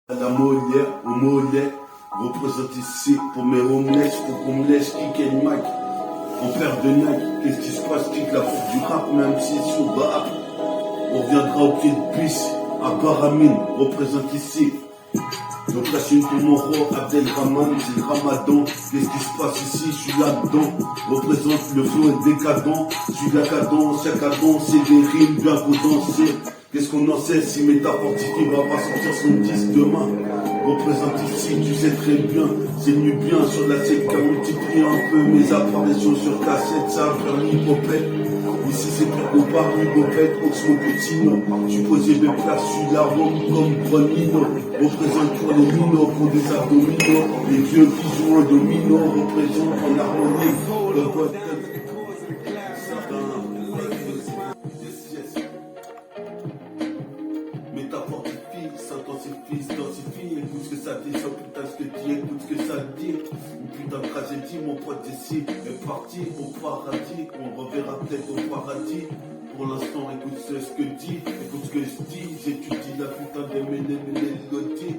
La Molière, au mollet, représente ici pour mes homeless, pour qu'on me laisse kicker le mic. En père de Nike, qu'est-ce qui se passe, kick la porte du rap, même si c'est sur rap. On reviendra au pied de bis, à Baramine, représente ici. Donc là c'est une pour mon roi, Abdelrahman, c'est le ramadan. Qu'est-ce qui se passe ici, je suis là-dedans. Représente le flow est décadent. Je suis la cadence, c'est des rimes bien condensées. Qu'est-ce qu'on en sait si Métafortifié va pas sortir son disque demain. Représente ici, tu sais très bien, c'est nu bien sur la scène qui a multiplié un peu mes apparitions sur cassette, ça va faire l'hypopète. Ici c'est pire qu'au bar, l'hypopète, Oxmo Puccino. Je suis posé mes places, je suis la ronde comme Bronino. Représente pour les minos, pour des abdominaux. Les vieux qui jouent un domino, représentent en harmonie. Le pote. Métafortifie, s'intensifie, s'intensifie. Écoute ce que ça dit, ça putain ce que tu écoutes ce que ça dit. Une putain de tragédie, mon pote ici est parti au paradis. On reverra peut-être au paradis. Pour l'instant, écoute ce que dit, écoute ce que je dis. J'étudie la putain des mélodies.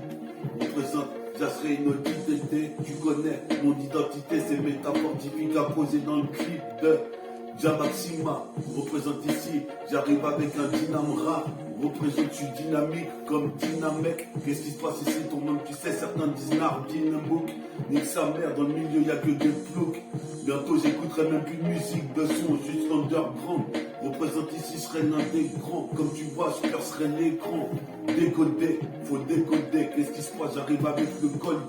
On présente, j'asserai une identité. Tu connais mon identité, c'est Métafortifie à poser dans le clip de Jamaxima. Représente ici, j'arrive avec un dynamra. Représente, je suis dynamique comme dynamèque. Qu'est-ce qui se passe ici, ton nom, tu sais, certains disent Nardinebook. Nique sa mère, dans le milieu, y a que des ploucs. Bientôt, j'écouterai même plus de musique, de son, juste underground. Représente ici, je serai l'un des grands. Comme tu vois, je percerai l'écran. Décoder, faut décoder. Qu'est-ce qui se passe, j'arrive avec le gold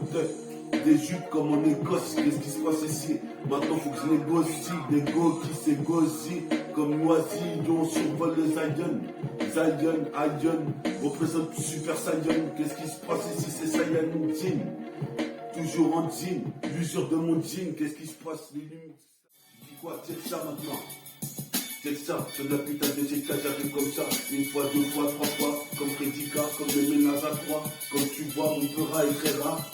des jupes comme en Écosse, qu'est-ce qui se passe ici? Maintenant faut que je négocie, des go qui s'égosient comme Noisillon survole le Zion. Zion, représente Super Saiyan, qu'est-ce qui se passe ici? C'est Saiyan Jean, toujours en jean, l'usure de mon jean, qu'est-ce qui se passe? Les lumières, dis quoi? Check ça maintenant. Check ça, sur la putain de GK, j'arrive comme ça, une fois, deux fois, trois fois, comme Prédicat, comme les ménages à trois, comme tu vois, mon pera est très rare.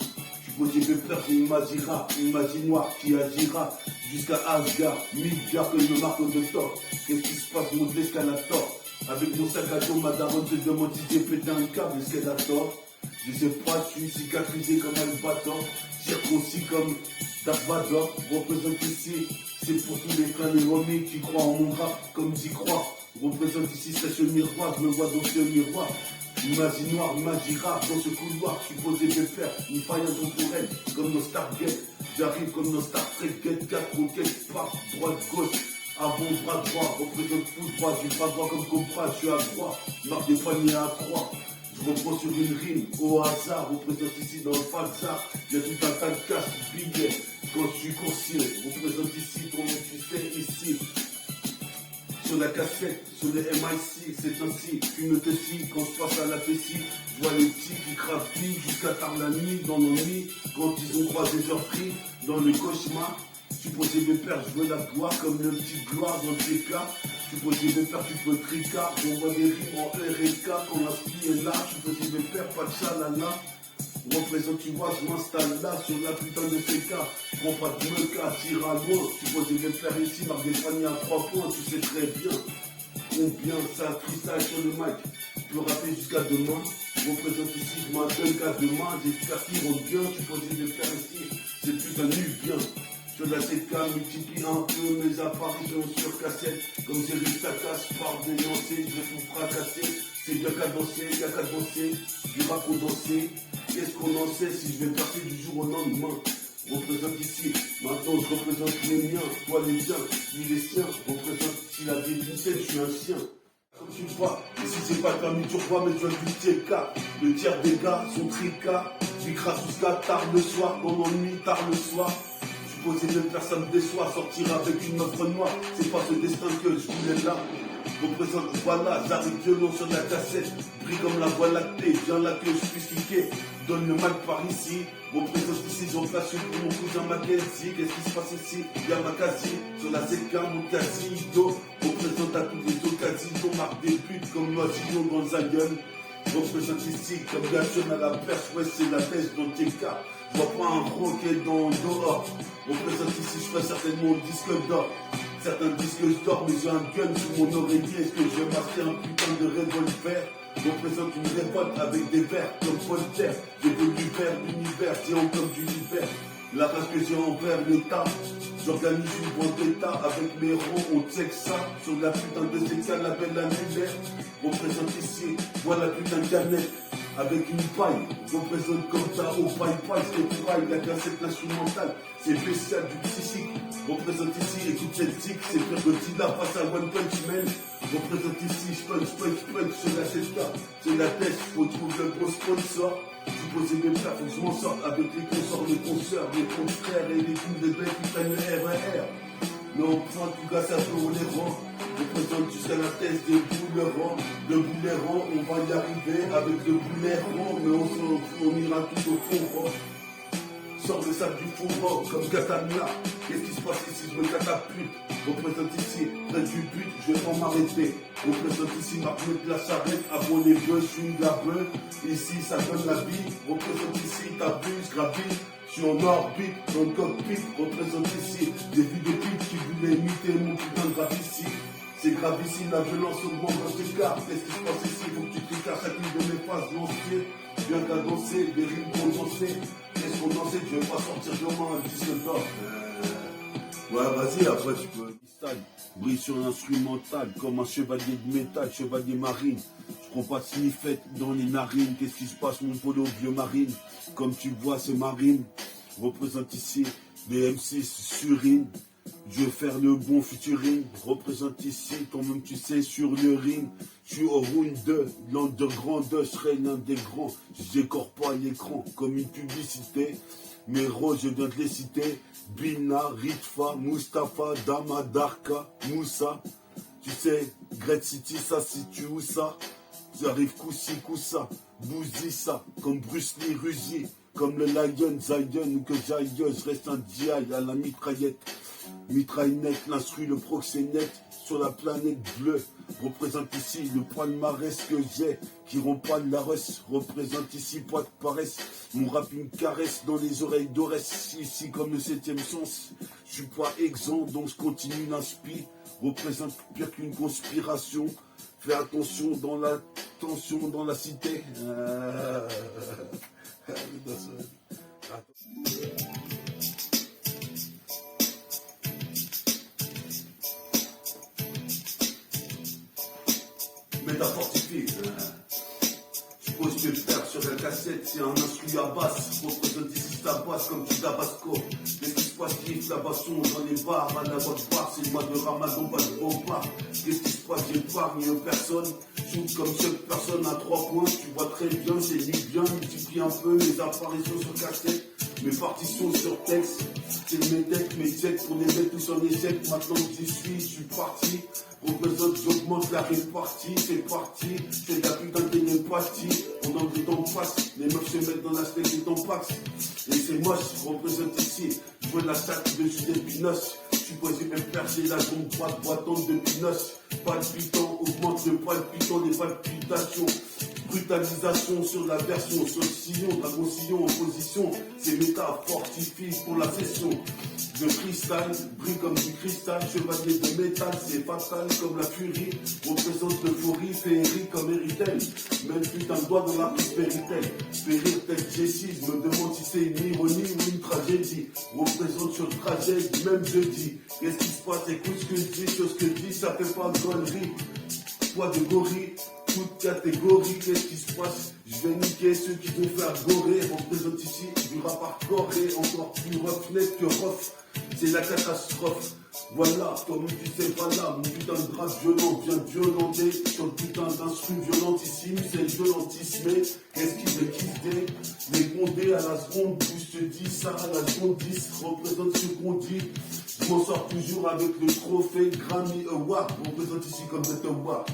J'ai de peur, c'est une magie noire qui agira jusqu'à Asgard, Midgard que je marque de tort. Qu'est-ce qui se passe, mon escalator? Avec mon sac à dos, ma daronne se demande si j'ai pété un câble, est-ce qu'elle a tort? Je sais pas, je suis cicatrisé comme Albator, circoncis comme Dark Vador. Représente ici, c'est pour tous les frères et homies qui croient en mon rap comme j'y crois. Représente ici, c'est ce miroir, je me vois dans ce miroir. Une magie noire, une magie rare dans ce couloir, je suis posé de fer, une faille intemporelle, comme nos Stargate. J'arrive comme nos Star Trek, Get 4 roquettes, part, droite, gauche, avant, bras droit, représente tout droit, du bras droit comme Cobra, je suis à droite, marque des paniers à croix. Je reprends sur une rime, au hasard, représente ici dans le falsar, il y a tout un tas de cash, billets, quand je suis coursier, représente ici, ton nom tu sais, ici. Sur la cassette, sur les MIC, c'est ainsi, tu me te scies, quand je passe à la vessie, je vois les petits qui crapillent jusqu'à tard la nuit, dans nos nuits, quand ils ont croisé leurs prix, dans le cauchemar, tu posais mes pères, je veux la gloire, comme le petit gloire dans le TK, tu posais mes pères, tu peux tricard, j'envoie des rimes en RK, quand la fille est là, tu posais mes pères, pas de chalala. Représente, tu vois, je m'installe là sur la putain de CK. Prends pas de meca, tire à loin. Tu poses des faire ici, marque des paniers à 3 points, tu sais très bien combien ça freestyle sur le mic. Tu peux rapper jusqu'à demain. Représente ici, je m'appelle qu'à demain. J'espère qu'ils vont bien, tu poses des faire ici. C'est putain nu bien. Sur la CK, multiplie un peu mes apparitions sur cassette. Comme j'ai vu ta casse par dénoncer, je vais tout fracasser. C'est bien qu'à danser, du rap condensé. Qu'est-ce qu'on en sait si je vais passer du jour au lendemain? Représente ici, maintenant je représente les miens, toi les tiens, lui les siens. Représente si la vie d'une scène, je suis un chien. Comme tu vois, ici c'est pas permis, tu vois, mais tu as du TK. Le tiers des gars sont tricas. J'écrase jusqu'à tard le soir, dans l'ennui, tard le soir. Supposé même personne me déçoit, sortir avec une offre noire. C'est pas ce destin que je voulais là. Représente, voilà, j'arrive violon sur la cassette. Brille comme la voie lactée, viens là que je puisse cliquer. Donne le mic par ici. Représente ici, j'en place une pour mon cousin Mackenzie. Qu'est-ce qui se passe ici? Y'a ma casi, sur la ZK, mon casino. Représente à tous les occasions, marque des buts comme Noisillon dans le Zion. Représente ici, comme Gachon à la perche, ouais c'est la pêche dans TK. Je vois pas un roquet dans dehors. Représente ici, je ferai certainement le disque d'or. Certains disent que je dors, mais j'ai un gun sous mon oreiller. Est-ce que je vais marquer un putain de revolver? Représente une révolte avec des vers comme Voltaire. J'évolue vers l'univers, géant comme du l'hiver. La race que j'ai envers l'État. J'organise une vendetta avec mes rangs, on check ça. Sur la putain de CK, la belle annulaire. Représente ici, voilà putain de canette. Avec une paille, représente comme ça au paille-paille, c'est paille, la cassette instrumentale, c'est spécial du psychique. Représente ici, écoute cette tic, c'est pire que Godzilla face à One Punch Man. Représente ici, punch sur la CK, c'est la tête, faut trouver le gros sponsor. Je posais mes plats, faut que je m'en sorte avec les consorts, les consoeurs, les confrères et les coups de bêtes qui prennent le RER. Mais on prend tout gars, ça pour les rangs. Représente jusqu'à la thèse des boulerons. Le bouleron, on va y arriver avec le bouleron, mais on ira tout au fond. Sors le sable du fond comme Katana. Qu'est-ce qui se passe ici? Je me catapulte. Représente ici, près du but, je vais pas m'arrêter. Représente ici, Marc de la charrette, avant les bœufs, je suis de la bœuf. Ici, ça donne la vie. Représente ici, t'abuses, gravis. Je suis en orbite, dans le cockpit. Représente ici, des vues de pipes qui voulaient imiter mon putain de grave ici. C'est grave ici, la violence augmente dans tes cartes. Qu'est-ce qui se passe ici? Faut que tu t'écartes chacune de mes phases lancées. Bien qu'à danser, des rimes condensées. Qu'est-ce qu'on dansait? Je vais pas sortir de moi un disque d'or. Ouais, vas-y, après tu peux. Brille sur l'instrumental comme un chevalier de métal, chevalier marine. Je prends pas de sniffette dans les narines. Qu'est-ce qui se passe, mon polo vieux marine? Comme tu vois, c'est marine. Représente ici des M6 surine. Je vais faire le bon futurine. Représente ici, quand même tu sais, sur le ring. Je suis au round 2, l'an de grandeur, je serai l'un des grands. Je décore pas l'écran comme une publicité. Mes roses, je viens de les citer. Bina, Ritfa, Mustapha, Dama, Darka, Moussa. Tu sais, Great City, ça situe où ça? J'arrive Koussi, Koussa, Bouzi, ça. Comme Bruce Lee, Rusi. Comme le Lion, Zion ou que j'aille, je reste un DI à la mitraillette. Mitraillette, l'instru, le proxénète sur la planète bleue. Représente ici le palmarès que j'ai, qui rend pas de la russe. Représente ici pas de paresse. Mon rap une caresse dans les oreilles d'Orès. Ici comme le 7e sens. Je suis pas exempt, donc je continue l'inspi. Représente pire qu'une conspiration. Fais attention dans la tension dans la cité. Métaphortifié. Je pose tes frères sur la cassette, c'est un instru à basse. Représente ici ta basse comme du tabasco. Qu'est-ce qui se passe, kiffe la basson dans les bars, à la voix de bar, c'est le mois de Ramadan, pas de bon bar. Qu'est-ce qui se passe, j'épargne personne. Shoot comme chaque personne à 3 points, tu vois très bien, c'est ni bien, multiplie un peu les apparitions sur cassette. Mes partitions sur texte, c'est mes têtes, mes checks pour les mettre tous en échec. Maintenant que j'y suis, je suis parti. Représente, j'augmente la répartie, c'est parti. C'est la putain de télépathie. Pendant que le temps passe, les meufs se mettent dans la steak et t'en passe. Et c'est moche, représente ici. Je vois la sac de Julien Pinoche. Je suis posé même percer la jambe droite boitante de Pinoche. Palpitant, augmente le palpitant, les palpitations. Brutalisation sur la version, sur le sillon, dragon sillon en position, c'est méta fortifie pour la session. De cristal, brille comme du cristal, chevalier de métal, c'est fatal comme la furie, représente l'euphorie, féerie comme Eritel, même putain de doigt dans la prospérité, périr tel Jessie, je me demande si c'est une ironie ou une tragédie, représente sur le trajet, même jeudi, qu'est-ce qui se passe, écoute ce que je dis, sur ce que je dis, ça fait pas de conneries, poids de gorille, toute catégorie, qu'est-ce qui se passe? Je vais niquer ceux qui vont faire gorer. Représente ici du rap hardcore et encore plus rough net que rough. C'est la catastrophe. Voilà, comme tu sais, voilà, mon putain de rap violent vient violenter sur le putain d'instru violentissime, c'est le violentisme. Qu'est-ce qu'il veut kiffer? Les bondés à la seconde, plus je te dis ça à la seconde 10, représente ce qu'on dit. Je m'en sors toujours avec le trophée Grammy Award, représente ici comme cet award.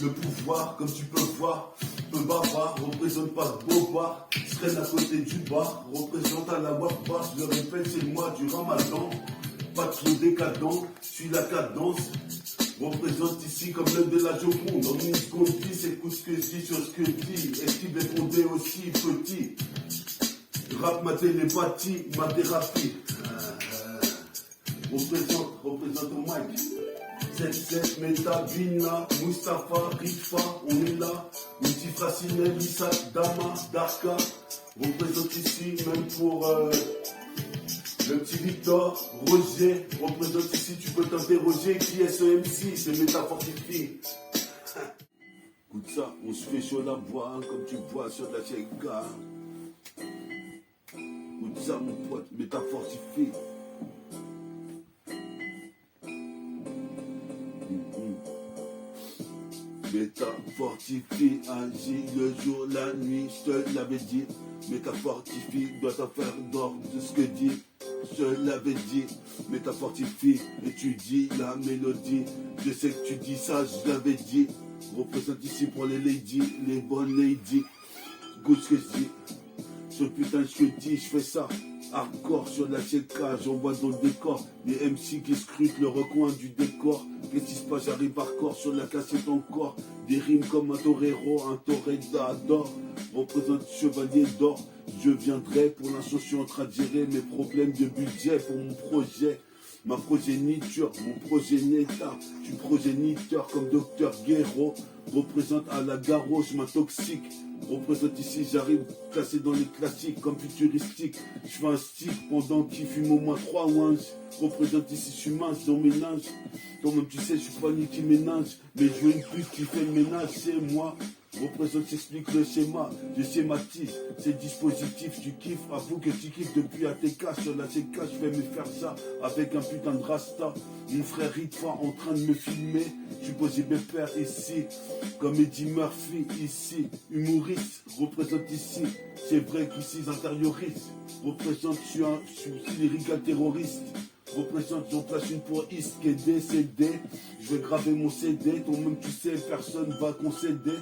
Le pouvoir, comme tu peux voir, peu bavard, représente pas de beau bar, je traîne à côté du bar, représente à la wap-bar, je le répète, c'est le mois du ramadan, pas trop décadent, suis la cadence, représente ici comme l'œil de la Joconde, en une seconde 10, écoute ce que je dis sur ce que je dis, est-ce répondait aussi petit, rap ma télépathie, ma thérapie, représente au mic. ZZ, Metabina, Mustafa, Rifa, on est là. Multifracine, Lisa, Dama, Darka. Représente ici, même pour le petit Victor, Roger. Représente ici, tu peux t'interroger. Qui est ce MC? C'est Métafortifie. Écoute ça, on se fait sur la voix, comme tu vois sur la Tchéka. Écoute ça, mon pote, Métafortifie. Métafortifie, agit le jour, la nuit, je te l'avais dit. Métafortifie, doit t'en faire d'ordre de ce que dit. Je l'avais dit, Métafortifie, étudie la mélodie. Je sais que tu dis ça, je l'avais dit. Représente ici pour les ladies, les bonnes ladies. Goûte ce que je dis. Ce putain de ce que je dis, je fais ça. Hardcore sur la checkage, j'envoie dans le décor. Les MC qui scrutent le recoin du décor. Qu'est-ce qui se passe, j'arrive hardcore sur la cassette encore. Des rimes comme un torero, un torredador. Représente chevalier d'or. Je viendrai, pour l'instant je suis en train de gérer mes problèmes de budget pour mon projet. Ma progéniture, mon progéniteur, tu progéniteur comme Docteur Guerreau. Représente à la garo, je m'intoxique. Représente ici, j'arrive classé dans les classiques comme futuristique. Je fais un stick pendant qu'il fume au moins 3 wanges. Représente ici, je suis mince dans le ménage. Toi-même tu sais, je suis pas ni qui ménage. Mais je veux une pute qui fait le ménage, c'est moi. Représente, j'explique le schéma, je schématise, c'est dispositif, tu kiffes, avoue que tu kiffes depuis ATK, sur la CK, je vais me faire ça avec un putain de rasta, mon frère Ritfa en train de me filmer, je posé mes pères ici, comme Eddie Murphy ici, humoriste, représente ici, c'est vrai qu'ici j'intériorise, représente, je suis lyrical terroriste. Représente, j'en place une pour East qui est décédé. Je vais graver mon CD, toi-même tu sais, personne va concéder.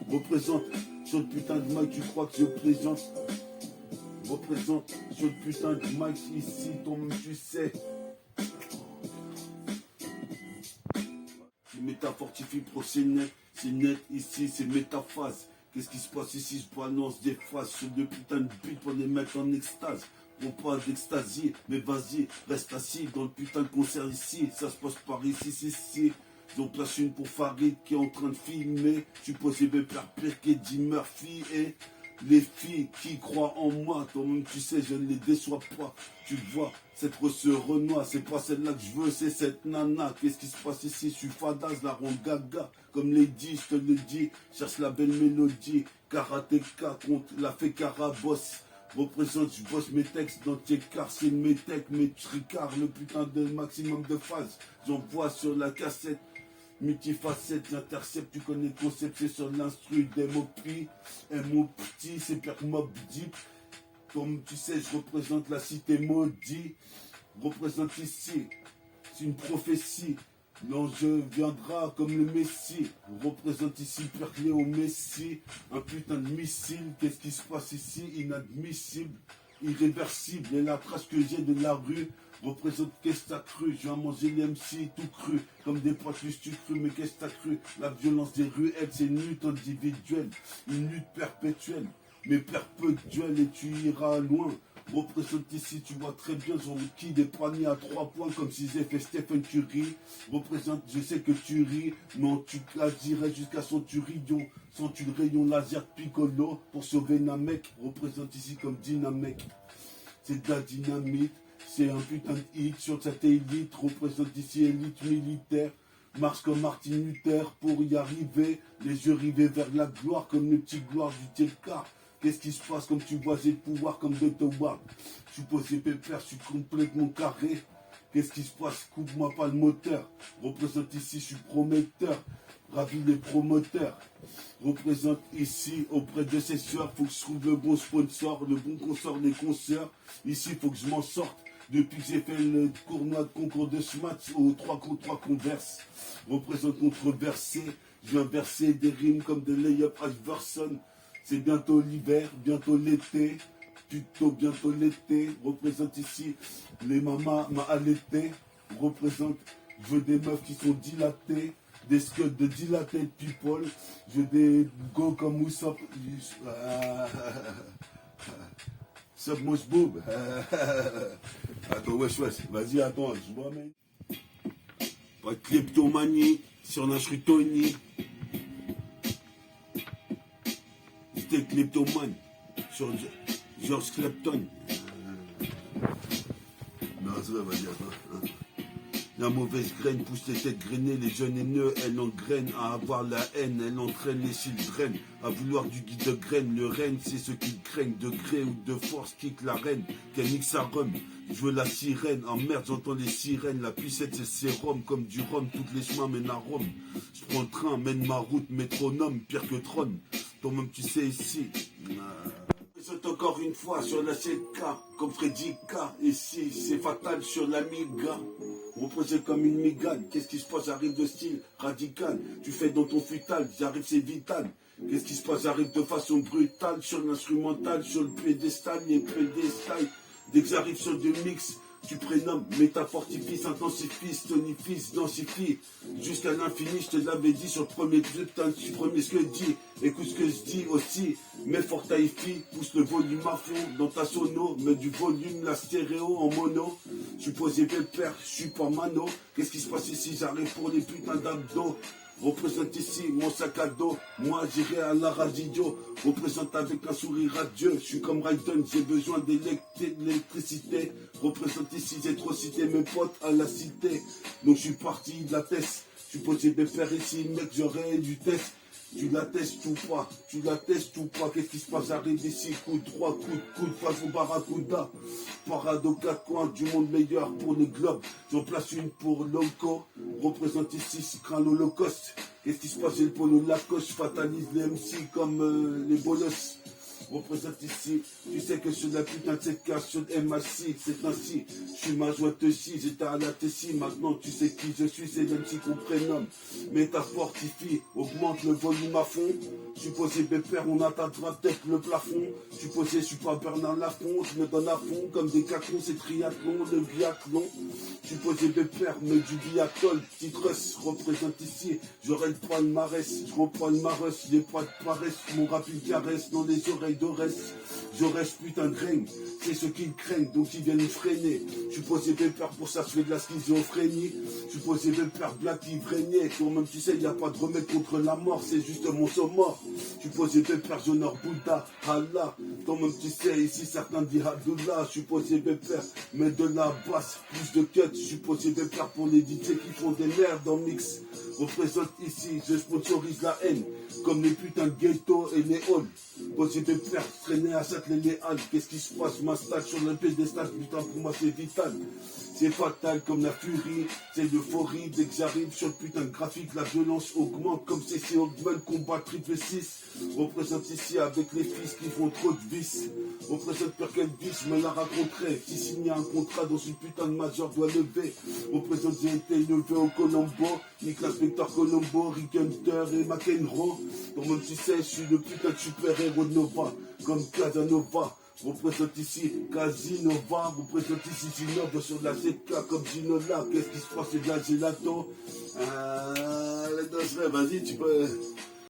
Représente sur le putain de mic, tu crois que je plaisante. Représente sur le putain de mic ici, toi-même tu sais. C'est Métafortifie pro, c'est net ici, c'est métaphase. Qu'est-ce qui se passe ici? Je balance des phases sur deux putains de buts pour les mettre en extase. Bon, pas d'extasie, mais vas-y, reste assis dans le putain de concert ici. Ça se passe par ici. Ils ont placé une pour Farid qui est en train de filmer. Je suis posé mes pères pire qu'Eddie Murphy et les filles qui croient en moi. Toi-même, tu sais, je ne les déçois pas. Tu vois, cette Rosse Renoir, c'est pas celle-là que je veux, c'est cette nana. Qu'est-ce qui se passe ici? Je suis fadaz, la rond gaga. Comme Lady, je te le dis, cherche la belle mélodie. Karatéka contre la fée Carabosse. Représente, je bosse mes textes dans tes cars, c'est mes textes, mes tricards, le putain de maximum de phases. J'envoie sur la cassette, multifacette, j'intercepte, tu connais le concept, c'est sur l'instru des mots pris. Un mot petit, c'est Père Mob Deep. Comme tu sais, je représente la cité maudite. Représente ici, c'est une prophétie. L'enjeu viendra comme le Messie. Représente ici Père Léo Messi. Un putain de missile. Qu'est-ce qui se passe ici? Inadmissible, irréversible. Et la trace que j'ai de la rue représente qu'est-ce que t'as cru? Je viens manger les MC tout cru. Comme des potes tu cru, mais qu'est-ce que t'as cru? La violence des ruelles, c'est une lutte individuelle. Une lutte perpétuelle. Mais perpétuelle et tu iras loin. Représente ici, tu vois très bien, j'en qui des paniers à 3 points comme si j'ai fait Stephen Curry. Représente, je sais que tu ris, mais tu dirais jusqu'à son turillon, sans tu le rayon laser de Piccolo pour sauver Namek. Représente ici comme Dynamec. C'est de la dynamite, c'est un putain de hit sur cette élite. Représente ici élite militaire. Marche comme Martin Luther pour y arriver, les yeux rivés vers la gloire comme le petit gloire du TK. Qu'est-ce qui se passe comme tu vois, j'ai le pouvoir comme Dr. Ward. Je suis posé pépère, je suis complètement carré. Qu'est-ce qui se passe? Coupe-moi pas le moteur. Représente ici, je suis prometteur. Ravi les promoteurs. Représente ici auprès de ces soeurs. Faut que je trouve le bon sponsor, le bon consort des concerts. Ici, faut que je m'en sorte. Depuis que j'ai fait le concours de SMAT aux 3 contre 3 converse. Représente controversé. Je viens verser des rimes comme de Layup Iverson. C'est bientôt l'hiver, bientôt l'été, plutôt bientôt l'été. Représente ici les mamas m'a allaité. Représente, je veux des meufs qui sont dilatées, des scuds de dilated people. Je veux des go comme Moussop. Submosh boob. Attends, wesh, vas-y, attends, je vois, mec. Pas de kleptomanie, sur un Tony. C'était kleptomane, sur George Clapton. Non, c'est vrai, vas-y, attends. La mauvaise graine pousse les têtes grainées, les jeunes haineux, elle engraine à avoir la haine, elle entraîne les children à vouloir du guide de graines. Le règne, c'est ceux qui craignent de gré ou de force, quitte la reine, qu'elle nique sa rhum. Je veux la sirène, en merde j'entends les sirènes, la puissette c'est sérum, comme du rhum, toutes les chemins mènent à Rome. Je prends le train, mène ma route, métronome, pire que trône. Toi-même tu sais ici. Saute encore une fois sur la CK, comme Freddy K. Ici, c'est fatal sur l'Amiga. Reposé comme une migane. Qu'est-ce qui se passe? J'arrive de style radical. Tu fais dans ton futal, j'arrive, c'est vital. Qu'est-ce qui se passe? J'arrive de façon brutale sur l'instrumental, sur le piédestal, les piédestals. Dès que j'arrive sur du mix, tu prénommes, métafortifie, intensifie, tonifie, densifie, jusqu'à l'infini, je te l'avais dit sur le premier putain, tu premier ce que je dis, écoute ce que je dis aussi, mets fort taïfi, pousse le volume à fond dans ta sono, mets du volume, la stéréo en mono, je suis posé pépère, je suis pas mano, qu'est-ce qui se passe ici, j'arrive pour les putains d'abdos. Représente ici mon sac à dos, moi j'irai à la radio, représente avec un sourire radieux, je suis comme Raiden, j'ai besoin d'électricité, représente ici, j'ai trop cité mes potes à la cité, donc je suis parti de la test, je suis posé de faire ici, mec, j'aurais du test. Tu l'attestes ou pas? Tu l'attestes ou pas? Qu'est-ce qui se passe? J'arrive ici, coup de 3, coup de coude, face au barracuda. Parade aux quatre coins du monde meilleur pour les globes. J'en place une pour Loco. Représente ici, craint l'Holocauste. Qu'est-ce qui se passe? J'ai le polo Lacoste. Fatalise les MC comme les bolosses. Représente ici, tu sais que sur la putain de cette case, sur le MAC, c'est ainsi, je suis ma joie aussi, j'étais à la Tessie, maintenant tu sais qui je suis, c'est l'MC qu'on prénomme, métafortifie, augmente le volume à fond, je suis posé pépère, on atteindra peut-être le plafond, je suis posé, je suis pas Bernard Lafont, je me donne à fond, comme des cacons, c'est triathlon, le biathlon, je suis posé pépère, mais du biathlon, petite russe, représente ici, j'aurai le palmarès, je reprends le marès, j'ai pas de paresse, mon rapide caresse dans les oreilles d'Ores, je reste putain de graine, c'est ceux qui me craignent, donc ils viennent me freiner. Je suis posé pépère pour ça, je fais de la schizophrénie. Je suis posé pépère, black ivrénier. Toi-même tu sais, il n'y a pas de remède contre la mort, c'est juste mon mort. Je suis posé pépère, j'honore Bouddha, Allah. Toi-même tu sais, ici certains disent Abdullah. Je suis posé pépère, mais de la basse, plus de cut. Je suis posé pépère pour les DJ qui font des merdes en mix. Représente ici, je sponsorise la haine, comme les putains de ghetto et les halls. Posé pépère, traîner à Châtelet les Halles. Qu'est-ce qui se passe? Je m'installe sur le piédestal, putain pour moi c'est vital. C'est fatal comme la furie, c'est l'euphorie. Dès que j'arrive sur le putain de graphique, la violence augmente comme CC Hogman, combat triple 6. Représente ici avec les fils qui font trop de vices. Représente peur quel vice, me la raconterait. Si signer un contrat dans une putain de major doit lever. Représente j'ai été élevé au Colombo, nique l'inspecteur Colombo, Rick Hunter et McEnroe. Donc même tu sais, je suis le putain de super-héros de Nova, comme Casanova. Représente ici Casinova, représente ici Ginova sur la ZK comme Ginola. Qu'est-ce qui se passe? C'est de la gelato. Les deux, vas-y, tu peux.